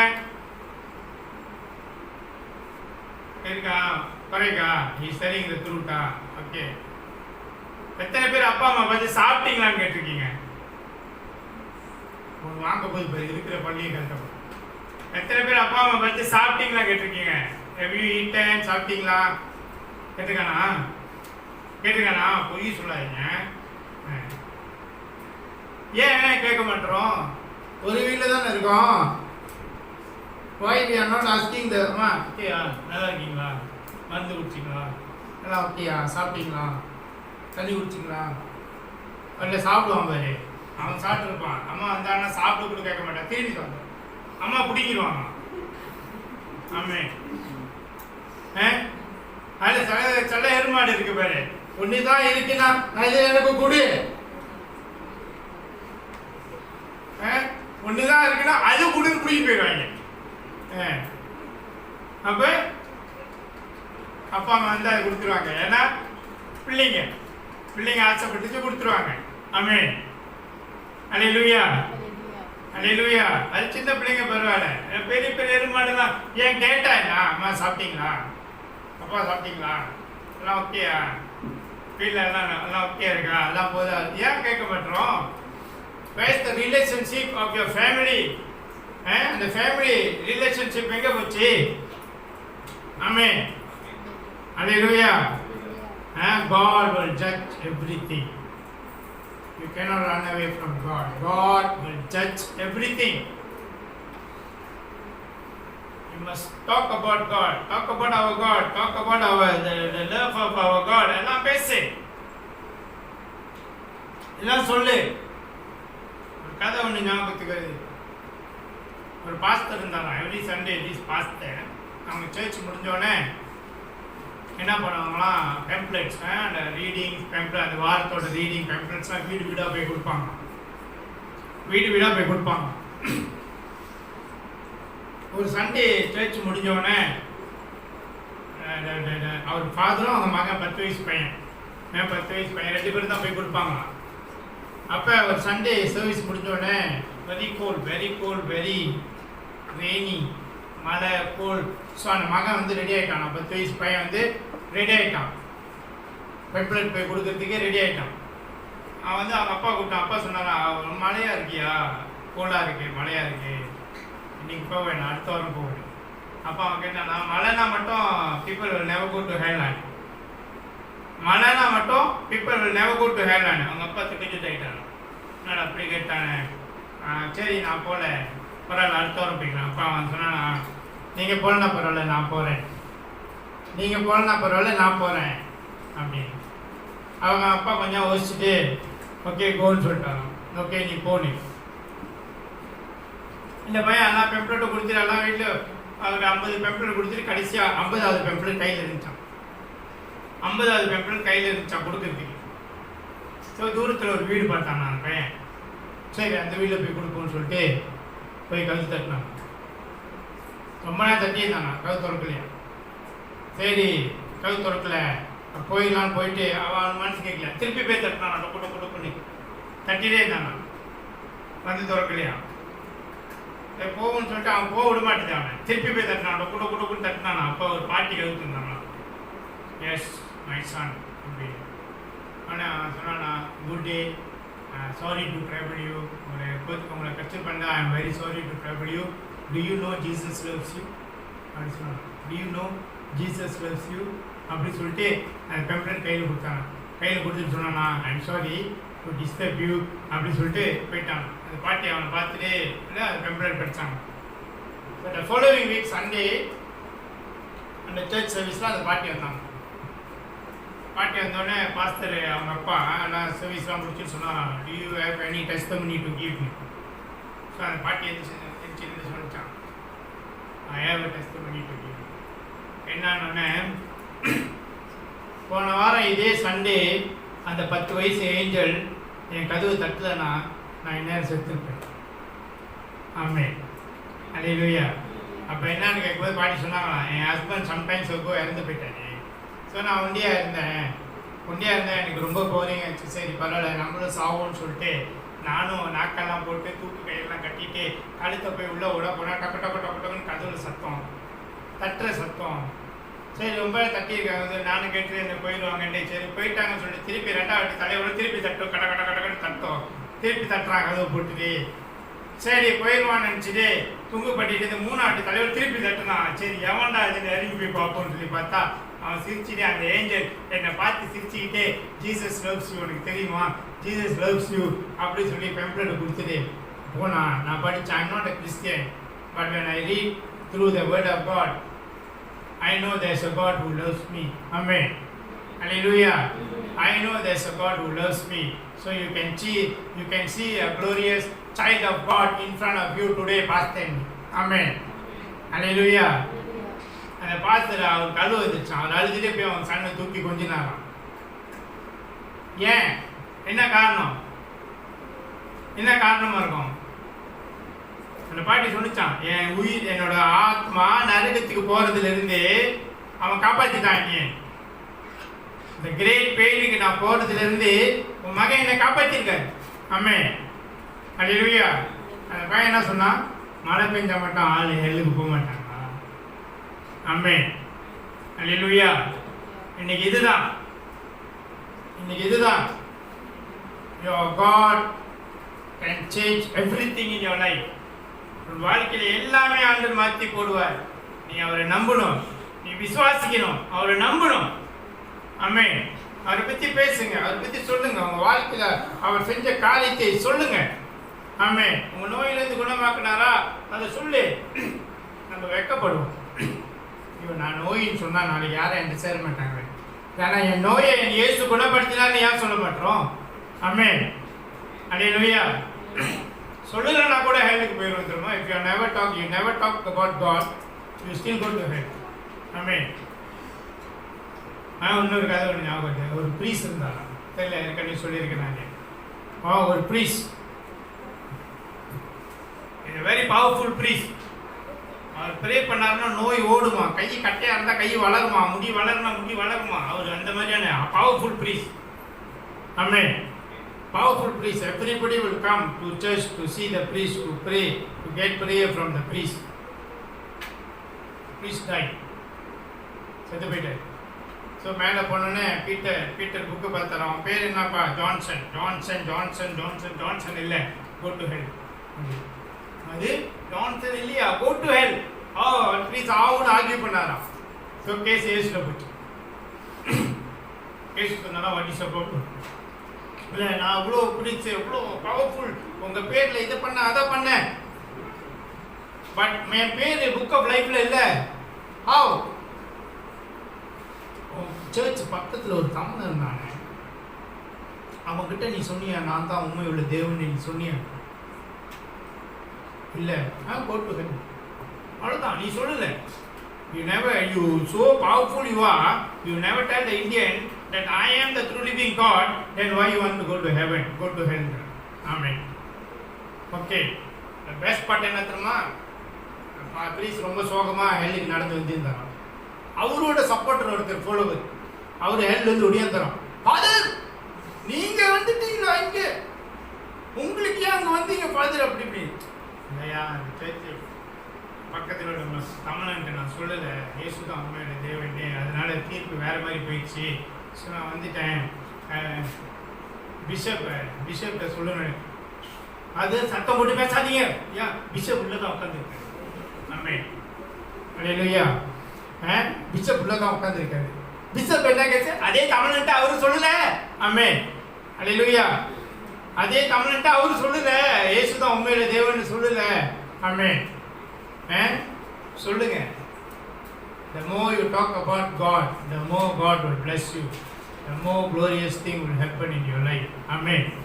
இருக்கா? குறைக்கா? he's telling the truth. Okay. எத்தனை பேர் அப்பா அம்மா பார்த்து சாப்பிட்டீங்களான்னு கேட்டிருக்கீங்க? வாங்க போய் இருக்கிற பள்ளியை கஷ்டப்படும். எத்தனை பேர் அப்பா அம்மா பார்த்து சாப்பிட்டீங்களா கேட்டிருக்கீங்க? have you eaten? சாப்பிட்டீங்களா கேட்டிருக்கானா? கேட்டிருக்கானா? பொய் சொல்லாதீங்க. ஏன் கேட்க மாட்டோம்? ஒரு வீட்டில் தானே இருக்கோம். why we are not asking the அம்மா ஓகேயா, நல்லா இருக்கீங்களா, மருந்து குடிச்சிங்களா, நல்லா ஓகேயா, சாப்பிட்டீங்களா, தண்ணி குடிச்சிங்களா? இல்லை சாப்பிடுவான் பாரு, அவன் சாப்பிட்டுருப்பான். அம்மா வந்தாங்கன்னா சாப்பிட்டு கூட கேட்க மாட்டான், திரும்பி சாப்பிடுவான். அம்மா பிடிக்கிடுவாங்க. ஆமே. அதில் சில எருமாடு இருக்கு பாரு, ஒன்று தான் இருக்குன்னா அது எனக்கு கொடு. ஒன்று தான் இருக்குன்னா அது கூட பிடிக்கிட்டு போயிடுவாங்க. அப்போ அப்பா அம்மா வந்து அதை கொடுத்துருவாங்க. ஏன்னா பிள்ளைங்க ஆசைப்பட்டுச்சு கொடுத்துருவாங்க. ஆமே. அல்லேலூயா, அல்லேலூயா. அது சின்ன பிள்ளைங்க பரவாயில்ல. பெரிய பெரிய எருமாடுலாம் ஏன் கேட்டாங்க, அம்மா சாப்பிட்டீங்களா, அப்பா சாப்பிட்டீங்களா, எல்லாம் ஓகேயா, வீட்டில் எல்லாம் ஓகே இருக்கா, எல்லாம் போதா, ஏன் கேட்க மாட்டோம்? Where is the relationship of your family? அந்த ஃபேமிலி ரிலேஷன்ஷிப் எங்கே போச்சு? ஆமென். அல்லேலூயா. God will judge everything. You cannot run away from God. God will judge everything. You must talk about God. Talk about our God. Talk about the love of our God. எல்லாம் பேசு, எல்லாம் சொல்லு. ஒரு கதை ஒன்று ஞாபகத்துக்கு வருது. ஒரு பாஸ்டர் இருந்தாங்க. எவ்ரி சண்டே திஸ் பாஸ்டர் அவங்க சர்ச் முடிஞ்சோடனே என்ன பண்ணுவாங்களாம், பெம்ப்ளெட்ஸ், அந்த ரீடிங் பெம்ப்ளெட், அந்த வாரத்தோட ரீடிங் பெம்ப்ளெட்ஸ்லாம் வீடு வீடாக போய் கொடுப்பாங்க. வீடு வீடாக போய் கொடுப்பாங்க. ஒரு சண்டே சர்ச் முடிஞ்சோடனே அவர் ஃபாதரும் அவங்க மகன் 10 வயசு பையன் 10 வயசு பையன் 2 பேரும் தான் போய் கொடுப்பாங்க. அப்போ ஒரு சண்டே சர்வீஸ் முடிஞ்சோடனே வெரி கோல்ட் வெரி ரெய்னி, மழை, கோல்ட். ஸோ அந்த மகன் வந்து ரெடி ஆகிட்டான். 10 வயசு பையன் வந்து ரெடி ஆகிட்டான். பெம்ப்ளெட் போய் கொடுக்கறதுக்கே ரெடி ஆகிட்டான். அவன் வந்து அவங்க அப்பா கூப்பிட்டான். அப்பா சொன்னாரா, மழையாக இருக்கியா, கோல்டாக இருக்கு, மழையாக இருக்கு, இன்னைக்கு போக வேணாம், அடுத்த வாரம் போக வேணும். அப்பா அவன் கேட்டானா, மழைனா மட்டும் people will never go to Highland. மழைனா மட்டும் people will never go to Highland. அவங்க அப்பா திட்டிட்டு ஆகிட்டாங்க. என்னடா அப்படி கேட்டானே. சரி நான் போகல, பரவாயில்ல, அடுத்த வாரம் போய்க்கலாம். அப்பா அவன் சொன்னானா, நீங்கள் போகலன்னா பரவாயில்ல நான் போகிறேன், நீங்கள் போகலன்னா பரவாயில்ல நான் போகிறேன் அப்படின்னு. அவங்க அப்பா கொஞ்சம் யோசிச்சுட்டு ஓகே கோன்னு சொல்லிட்டாங்க. ஓகே நீ போனி. இந்த பையன் எல்லாம் பெம்ப்ளெட்டை கொடுத்துட்டு எல்லாம் வீட்டில் அவருக்கு 50 பெம்ப்ளெட் கொடுத்துட்டு கடைசியாக 50வது பெம்ப்ளெட் கையில் இருந்துச்சான். 50வது பெம்ப்ளெட் கையில் இருந்துச்சான் கொடுக்குறதுக்கு. ஸோ தூரத்தில் ஒரு வீடு பார்த்தாங்க அந்த பையன். சரி அந்த வீட்டில் போய் கொடுப்போம்னு சொல்லிட்டு போய் கழுத்து தட்டினாங்க. ரொம்ப நேரம் தட்டியிருந்தாங்க, கழுத்து திறக்கலையா. சரி கழுத்து திறக்கல, போயிடலான்னு போயிட்டு அவன் மனசு கேட்கல, திருப்பி போய் தட்டினான். டொக்கு பண்ணி தட்டிகிட்டே இருந்தாங்க, வந்து திறக்கலையா. போகும்னு சொல்லிட்டு அவன் போக விட மாட்டேன். திருப்பி போய் தட்டினான், டொக்குன்னு தட்டினானா. அப்போ ஒரு பாட்டி கழுத்து இருந்தாங்களா. எஸ் மை சன் அப்படின்னு. ஆனால் சொன்னானா, good day, sorry to trouble you, உங்களை கஷ்டம் பண்ண, I am very sorry to trouble you. Do you know Jesus loves you? அப்படின்னு சொன்னாங்க. Do you know Jesus loves you? அப்படின்னு சொல்லிட்டு அந்த பெம்ப்ளெட் கையில் கொடுத்தாங்க. கையில் கொடுத்துட்டு சொன்னானா, I'm sorry to disturb you அப்படின்னு சொல்லிட்டு போயிட்டாங்க. அந்த பாட்டி அவனை பார்த்துட்டு இல்லை அந்த பெம்ப்ளெட் படித்தாங்க. பட் ஃபாலோவிங் வீக் சண்டே அந்த சர்ச் சர்வீஸில் அந்த பாட்டி வந்தாங்க. பாட்டி வந்தோடனே பாஸ்டர் அவங்க அப்பா எல்லாம் சர்வீஸ்லாம் முடிச்சுட்டு சொன்னாங்க, do you have any testimony to give me? So அந்த பாட்டி எந்திரிச்சு சொல்லிட்டாங்க, I have a testimony to give. என்னன்னொன்னே, போன வாரம் இதே சண்டே அந்த 10 வயசு ஏஞ்சல் என் கதவு தட்டலைன்னா நான் இந்நேரம் செத்துருப்பேன். ஆமென், அல்லேலூயா. அப்போ என்னன்னு கேட்கும்போது பாட்டி சொன்னாங்களா, என் ஹஸ்பண்ட் சம்டைம்ஸ் இறந்து போயிட்டாரு. ஸோ நான் ஒண்டியாக இருந்தேன் எனக்கு ரொம்ப போரிங் ஆச்சு. சரி பரவாயில்ல, நம்மளும் சாவோன்னு சொல்லிட்டு நானும் நாக்கெல்லாம் போட்டு தூக்கு கையெல்லாம் கட்டிட்டு கழுத்தை போய் உள்ளே விட போனால் டக்கு டக்கு டக்கு டக்குன்னு கதவுல சத்தம், தட்டுற சத்தம். சரி ரொம்ப தட்டியிருக்காங்க, நானும் கேட்டு என்ன போயிடுவாங்கன்னே. சரி போயிட்டாங்கன்னு சொல்லிட்டு திருப்பி 2ஆவது வாட்டி தலையோட திருப்பி தட்டும், கட கட கடன்னு தட்டும், திருப்பி தட்டுறாங்க கதவை போட்டுட்டு. சரி போயிடுவான்னு நினச்சிட்டு துங்கு பட்டிட்டு 3ஆவது வாட்டி தலையோட திருப்பி தட்டுனான். சரி எவன்டா இதுன்னு இறங்கி போய் பார்ப்போம்னு சொல்லி பார்த்தா அவன் சிரிச்சுட்டு, அந்த ஏஞ்சல் என்னை பார்த்து சிரிச்சுக்கிட்டே, ஜீசஸ் லவ்ஸ் யூ, உனக்கு தெரியுமா, ஜீசஸ் லவ்ஸ் யூ அப்படின்னு சொல்லி பெம்ப்ளெட்டை கொடுத்துட்டு போனா. நான் படித்தேன், I'm not a Christian, but when I read through the word of God, I know there's a God who loves me. Amen. Hallelujah. I know there's a God who loves me. So you can see a glorious child of God in front of you today, Pastor. Amen. Hallelujah. அந்த pastor அவர் கழுவு வந்துச்சான். அவர் அழுதுகிட்டே போய் அவன் சன்னை தூக்கி கொஞ்சினாராம். ஏன், என்ன காரணமா இருக்கும்? அந்த பாட்டி சொன்னிச்சான், என் உயிர், என்னோட ஆத்மா நரகத்துக்கு போறதுல இருந்து அவன் காப்பாத்திட்டான். இந்த கிரேட் பெயினுக்கு நான் போறதுல இருந்து உன் மகன் என்னை காப்பாத்திருக்காரு. ஆமென், அல்லேலூயா. அந்த பையன் என்ன சொன்னான், மழை பெஞ்சா மட்டும் ஆள் ஹெல்லுக்கு போக மாட்டாங்க. ஆமென், அல்லேலூயா. இன்னைக்கு இதுதான் your God can change everything in your life. உன் வாழ்க்கையில எல்லாமே ஆண்டவர் மாற்றி போடுவார். நீ அவரை நம்பணும், நீ விசுவாசிக்கணும், அவரை நம்பணும். ஆமென். அவரை பத்தி பேசுங்க, அவரை பத்தி சொல்லுங்க, உங்க வாழ்க்கையில அவர் செஞ்ச காரியத்தை சொல்லுங்க. ஆமென். உங்க நோயிலிருந்து குணமாக்குனாரா அதை சொல்லு. நம்ம வெட்கப்படுவோம், நான் நோயின்னு சொன்னா நாளைக்கு யாரும் என்கிட்ட சேர மாட்டாங்க. ஏன்னா என் நோயை என் இயேசு குணப்படுத்தினார்னு ஏன் சொல்ல மாட்டோம்? ஆமென், அல்லேலூயா. சொல்லலைன்னா கூட ஹெல்லுக்கு போயிடும் தெரியுமா? If you never talk about God, you still go to hell. ஆமென். இன்னொரு கதை ஒன்று ஞாபகம். ஒரு ப்ரீஸ் இருந்தாரா தெரியல, ஏற்கனவே சொல்லியிருக்கேன் நான். ஒரு ப்ரீஸ், வெரி பவர்ஃபுல் ப்ரீஸ். அவர் ப்ரே பண்ணாருன்னா நோய் ஓடுமா, கை கட்டையாக இருந்தால் கை வளருமா, முடி வளருமா. அவர் அந்த மாதிரியான powerful breeze. Amen, powerful breeze. Everybody will come to church to see the priest, to pray, to get prayer from the priest. Priest died, செத்து போயிட்டார். ஸோ மேலே போனோடனே பீட்டர் புக்கு பார்த்தார். அவன் பேர் என்னப்பா? ஜான்சன் இல்லை, go to hell. அது ஜான்சன் இல்லையா, go to hell. ப்ளீஸ் ஆகுன்னு ஆர்கியூ பண்ணாராம். ஸோ கேஸ் ஏசுல போச்சு. கேஸ் சொன்னா வாட் இஸ் அபவுட், இல்லை நான் இவ்வளோ பிடிச்சி இவ்வளோ பவர்ஃபுல், உங்கள் பேரில் இதை பண்ண அதை பண்ண, பட் என் பேர் புக் ஆஃப் லைஃப்ல இல்லை. ஹவ்? சர்ச் பக்கத்தில் ஒரு தமிழ் இருந்தானே, அவன்கிட்ட நீ சொன்னியா நான் தான் உண்மை உள்ள தேவன், நீ சொன்னியா? இல்லை, போட்டு அவ்வளோதான், நீ சொல்லலை. You so powerful you are, you never tell the Indian that I am the true living God, then why you want to go to heaven, go to hell? Amen. Okay, the best part என்ன தெரியுமா? Please ரொம்ப சோகமாக ஹெல்லுக்கு நடந்து வந்துருந்தாங்க. அவரோட supporter ஒருத்தர் follower, அவர் ஹெல்லேருந்து ஒடியாந்துறோம். Father நீங்கள் வந்துட்டீங்களா இங்கே, உங்களுக்கு ஏன் அங்கே வந்தீங்க ஃபாதர் அப்படி இப்படி இல்லையா? பக்கத்தில் உள்ள தமிழன்ட்டு நான் சொல்லலை, இயேசு தான் உண்மையான தேவனே, அதனால தீர்ப்பு வேறு மாதிரி போயிடுச்சு. ஸோ நான் வந்துட்டேன். பிஷப்ட சொல்லணும், அது சத்தம் போட்டு பேசாதீங்க. ஏன் பிஷப் உள்ள தான் உட்காந்துருக்காரு. ஆமென், அல்லேலூயா. பிஷப் உள்ள தான் உட்காந்துருக்காரு. பிஷப் என்ன கேச்சு அதே கமனன்ட் அவரு சொல்லல. ஆமென். அல்லேலூயா. அதே கமனன்ட் அவரு சொல்லல. இயேசு தான் உண்மையிலே தேவன் சொல்லல. ஆமென். சொல்லுங்க. The more you talk about God, the more God will bless you. The more glorious thing will happen in your life. Amen.